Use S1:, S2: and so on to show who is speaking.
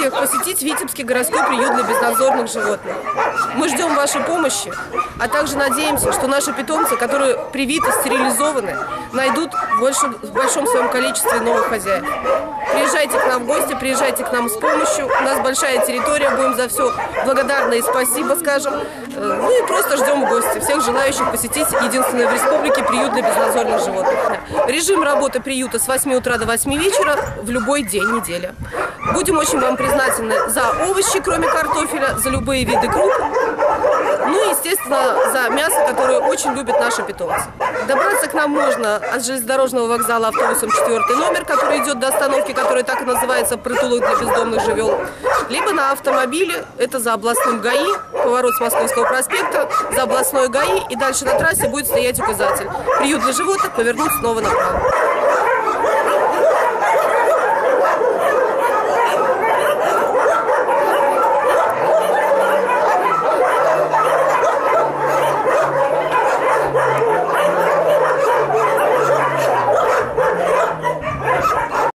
S1: всех посетить Витебский городской приют для безнадзорных животных. Мы ждем вашей помощи, а также надеемся, что наши питомцы, которые привиты, стерилизованы, найдут в большом своем количестве новых хозяев. Приезжайте к нам в гости, приезжайте к нам с помощью. У нас большая территория, будем за все благодарны и спасибо скажем. Ну и просто ждем в гости всех желающих посетить единственный в республике приют для безнадзорных животных. Режим работы приюта с 8 утра до 8 вечера в любой день недели. Будем очень вам признательны за овощи, кроме картофеля, за любые виды круп. Ну и, естественно, за мясо, которое очень любят наши питомцы. Добраться к нам можно от железнодорожного вокзала автобусом 4 номер, который идет до остановки, которая так и называется «Притулок для бездомных живел». Либо на автомобиле, это за областным ГАИ, поворот с Московского проспекта, за областной ГАИ, и дальше на трассе будет стоять указатель «Приют для животных, повернуть снова направо».